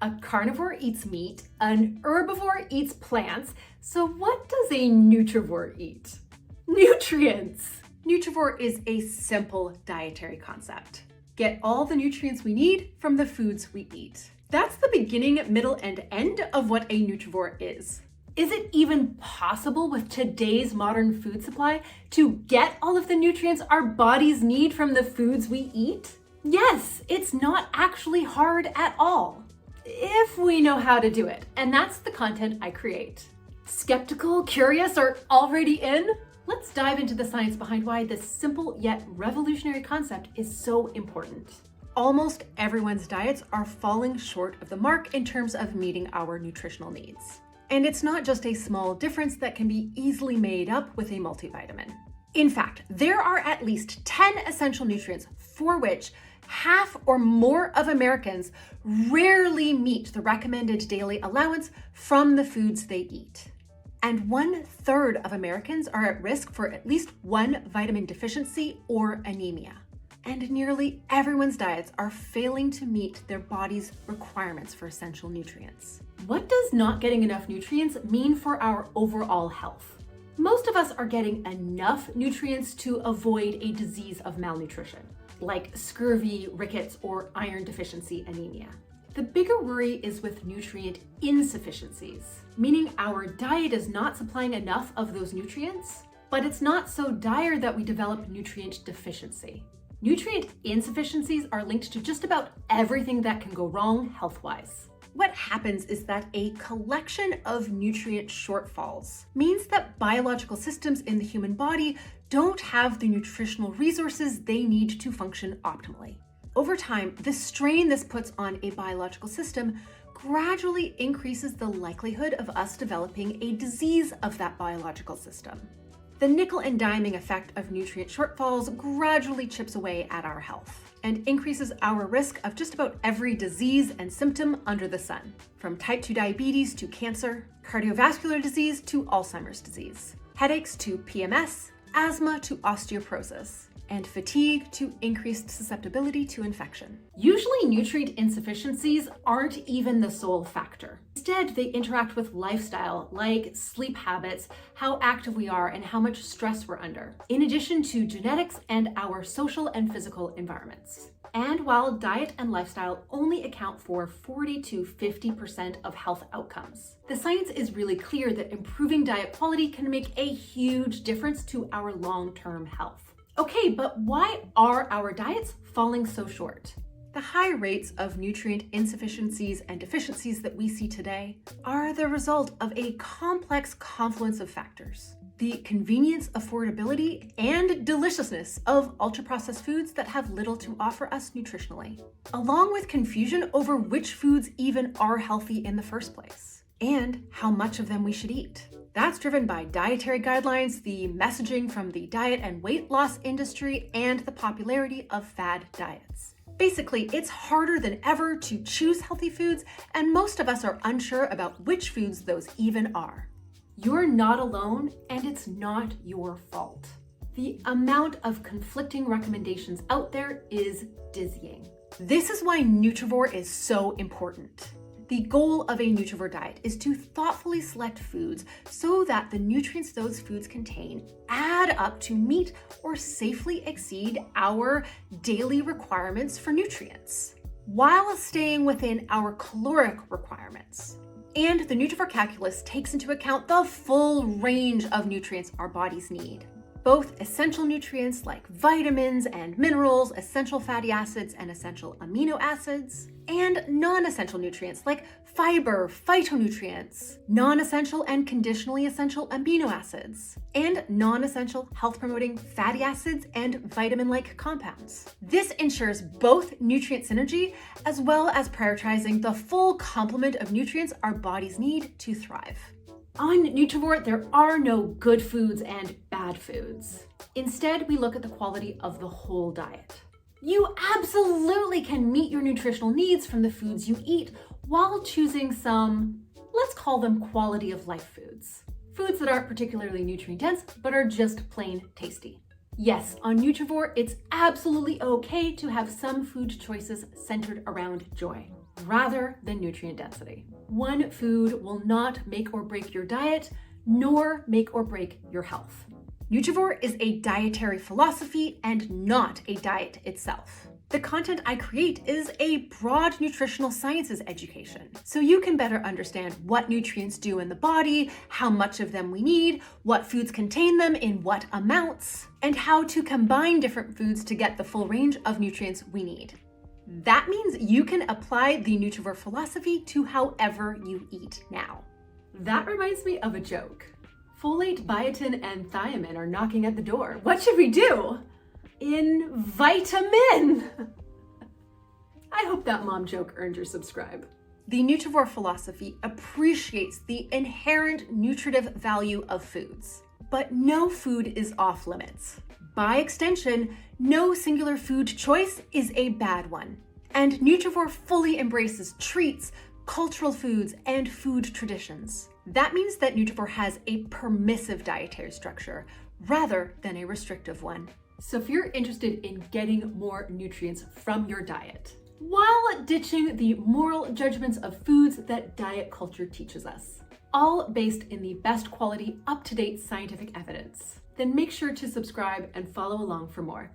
A carnivore eats meat, an herbivore eats plants, so what does a nutrivore eat? Nutrients! Nutrivore is a simple dietary concept. Get all the nutrients we need from the foods we eat. That's the beginning, middle, and end of what a nutrivore is. Is it even possible with today's modern food supply to get all of the nutrients our bodies need from the foods we eat? Yes, it's not actually hard at all, if we know how to do it, and that's the content I create. Skeptical, curious, or already in? Let's dive into the science behind why this simple yet revolutionary concept is so important. Almost everyone's diets are falling short of the mark in terms of meeting our nutritional needs. And it's not just a small difference that can be easily made up with a multivitamin. In fact, there are at least 10 essential nutrients for which half or more of Americans rarely meet the recommended daily allowance from the foods they eat. And 1/3 of Americans are at risk for at least one vitamin deficiency or anemia. And nearly everyone's diets are failing to meet their body's requirements for essential nutrients. What does not getting enough nutrients mean for our overall health? Most of us are getting enough nutrients to avoid a disease of malnutrition, like scurvy, rickets, or iron deficiency anemia. The bigger worry is with nutrient insufficiencies, meaning our diet is not supplying enough of those nutrients, but it's not so dire that we develop nutrient deficiency. Nutrient insufficiencies are linked to just about everything that can go wrong health-wise. What happens is that a collection of nutrient shortfalls means that biological systems in the human body don't have the nutritional resources they need to function optimally. Over time, the strain this puts on a biological system gradually increases the likelihood of us developing a disease of that biological system. The nickel and diming effect of nutrient shortfalls gradually chips away at our health and increases our risk of just about every disease and symptom under the sun, from type 2 diabetes to cancer, cardiovascular disease to Alzheimer's disease, headaches to PMS, asthma to osteoporosis, and fatigue to increased susceptibility to infection. Usually, nutrient insufficiencies aren't even the sole factor. Instead, they interact with lifestyle, like sleep habits, how active we are, and how much stress we're under, in addition to genetics and our social and physical environments. And while diet and lifestyle only account for 40 to 50% of health outcomes, the science is really clear that improving diet quality can make a huge difference to our long-term health. Okay, but why are our diets falling so short? The high rates of nutrient insufficiencies and deficiencies that we see today are the result of a complex confluence of factors. The convenience, affordability, and deliciousness of ultra-processed foods that have little to offer us nutritionally, along with confusion over which foods even are healthy in the first place, and how much of them we should eat. That's driven by dietary guidelines, the messaging from the diet and weight loss industry, and the popularity of fad diets. Basically, it's harder than ever to choose healthy foods, and most of us are unsure about which foods those even are. You're not alone, and it's not your fault. The amount of conflicting recommendations out there is dizzying. This is why Nutrivore is so important. The goal of a Nutrivore diet is to thoughtfully select foods so that the nutrients those foods contain add up to meet or safely exceed our daily requirements for nutrients, while staying within our caloric requirements. And the Nutrivore calculus takes into account the full range of nutrients our bodies need. Both essential nutrients like vitamins and minerals, essential fatty acids and essential amino acids, and non-essential nutrients like fiber, phytonutrients, non-essential and conditionally essential amino acids, and non-essential health-promoting fatty acids and vitamin-like compounds. This ensures both nutrient synergy as well as prioritizing the full complement of nutrients our bodies need to thrive. On Nutrivore, there are no good foods and bad foods. Instead, we look at the quality of the whole diet. You absolutely can meet your nutritional needs from the foods you eat while choosing some, let's call them quality of life foods. Foods that aren't particularly nutrient dense, but are just plain tasty. Yes, on Nutrivore, it's absolutely okay to have some food choices centered around joy. rather than nutrient density. One food will not make or break your diet, nor make or break your health. Nutrivore is a dietary philosophy and not a diet itself. The content I create is a broad nutritional sciences education, so you can better understand what nutrients do in the body, how much of them we need, what foods contain them in what amounts, and how to combine different foods to get the full range of nutrients we need. That means you can apply the Nutrivore philosophy to however you eat now. That reminds me of a joke. Folate, biotin, and thiamine are knocking at the door. What should we do? Vitamin! I hope that mom joke earned your subscribe. The Nutrivore philosophy appreciates the inherent nutritive value of foods, but no food is off limits. By extension, no singular food choice is a bad one. And Nutrivore fully embraces treats, cultural foods, and food traditions. That means that Nutrivore has a permissive dietary structure rather than a restrictive one. So if you're interested in getting more nutrients from your diet, while ditching the moral judgments of foods that diet culture teaches us, all based in the best quality, up-to-date scientific evidence, then make sure to subscribe and follow along for more.